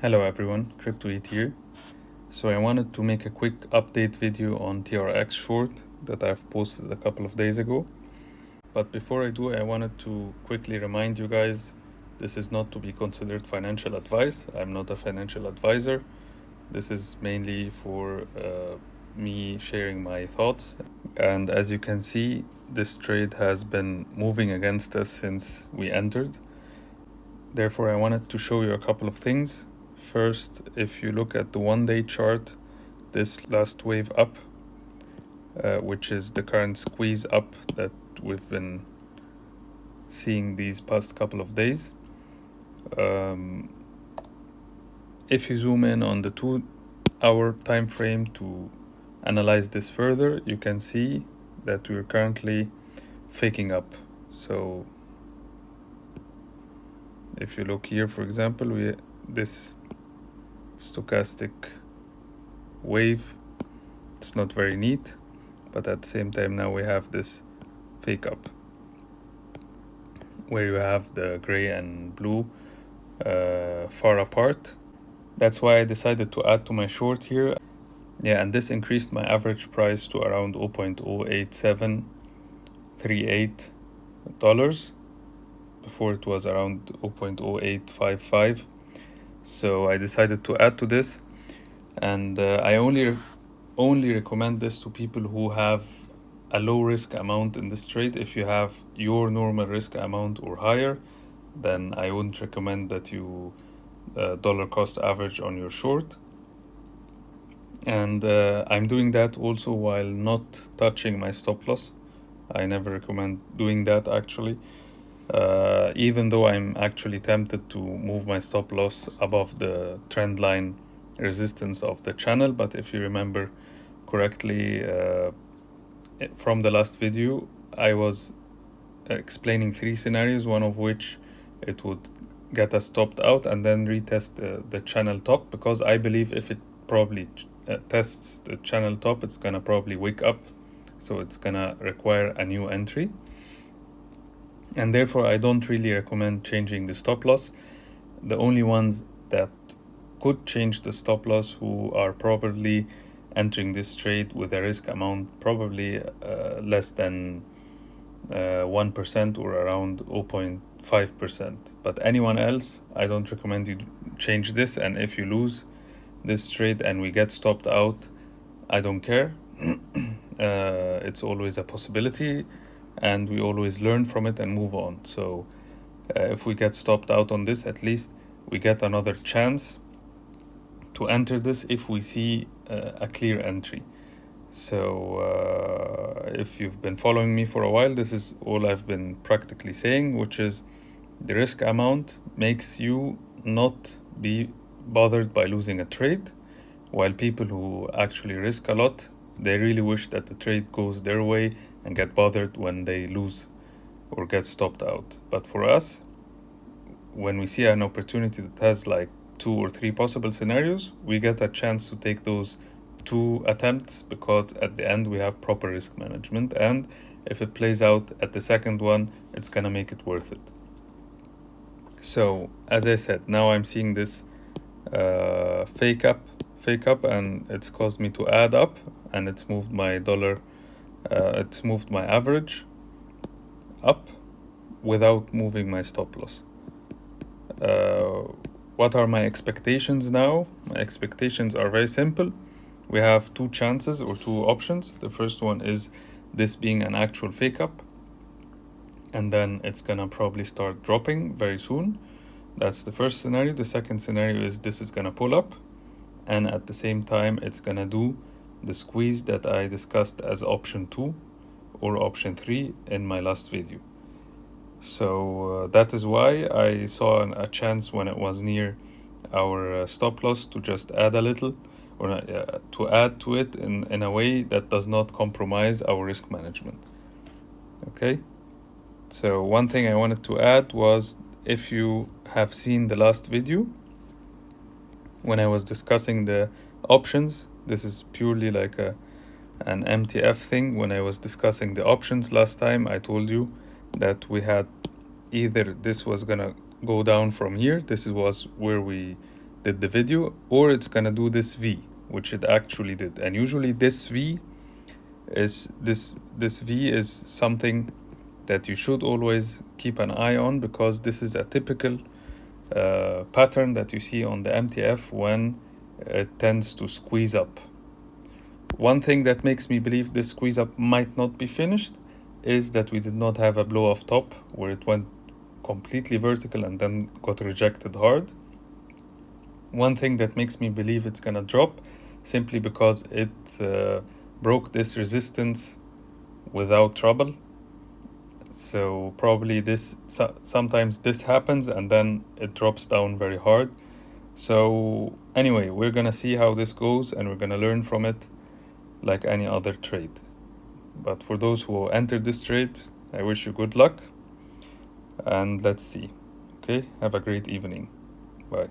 Hello everyone, CryptoEat here. So I wanted to make a quick update video on TRX short that I've posted a couple of days ago. But before I do, I wanted to quickly remind you guys, this is not to be considered financial advice. I'm not a financial advisor. This is mainly for me sharing my thoughts. And as you can see, this trade has been moving against us since we entered. Therefore, I wanted to show you a couple of things. First, if you look at the 1-day chart, this last wave up, which is the current squeeze up that we've been seeing these past couple of days. If you zoom in on the 2-hour time frame to analyze this further, you can see that we're currently faking up. So if you look here, for example, this stochastic wave, it's not very neat, but at the same time now we have this fake up where you have the gray and blue far apart. That's why I decided to add to my short here. Yeah, and this increased my average price to around $0.08738. Before it was around 0.0855. So I decided to add to this, and I only recommend this to people who have a low risk amount in this trade. If you have your normal risk amount or higher, then I wouldn't recommend that you dollar cost average on your short. And I'm doing that also while not touching my stop loss. I never recommend doing that actually. Even though I'm actually tempted to move my stop loss above the trend line resistance of the channel. But if you remember correctly from the last video, I was explaining 3 scenarios, one of which it would get us stopped out and then retest the channel top, because I believe if it probably tests the channel top, it's gonna probably wake up, so it's gonna require a new entry. And therefore I don't really recommend changing the stop loss. The only ones that could change the stop loss who are probably entering this trade with a risk amount probably less than 1% or around 0.5%. But anyone else, I don't recommend you change this. And if you lose this trade and we get stopped out, I don't care. It's always a possibility, and we always learn from it and move on. So if we get stopped out on this, at least we get another chance to enter this if we see a clear entry. So if you've been following me for a while, this is all I've been practically saying, which is the risk amount makes you not be bothered by losing a trade, while people who actually risk a lot, they really wish that the trade goes their way and get bothered when they lose or get stopped out. But for us, when we see an opportunity that has like 2 or 3 possible scenarios, we get a chance to take those 2 attempts, because at the end we have proper risk management, and if it plays out at the second one, it's gonna make it worth it. So as I said, now I'm seeing this fake up, and it's caused me to add up, and it's moved my dollar, it's moved my average up without moving my stop loss. What are my expectations now? My expectations are very simple. We have 2 chances or 2 options. The first one is this being an actual fake up, and then it's gonna probably start dropping very soon. That's the first scenario. The second scenario is this is gonna pull up, and at the same time it's gonna do the squeeze that I discussed as option 2 or option 3 in my last video. So that is why I saw a chance when it was near our stop loss to just add a little, or to add to it in a way that does not compromise our risk management. Okay, so one thing I wanted to add was, if you have seen the last video when I was discussing the options, this is purely like an MTF thing. When I was discussing the options last time, I told you that we had either this was gonna go down from here, this was where we did the video, or it's gonna do this V, which it actually did. And usually this V is something that you should always keep an eye on, because this is a typical pattern that you see on the MTF when it tends to squeeze up. One thing that makes me believe this squeeze up might not be finished is that we did not have a blow off top where it went completely vertical and then got rejected hard. One thing that makes me believe it's gonna drop, simply because it broke this resistance without trouble. So probably sometimes this happens and then it drops down very hard. So anyway, we're gonna see how this goes and we're gonna learn from it like any other trade. But for those who entered this trade, I wish you good luck, and let's see. Okay, have a great evening. Bye.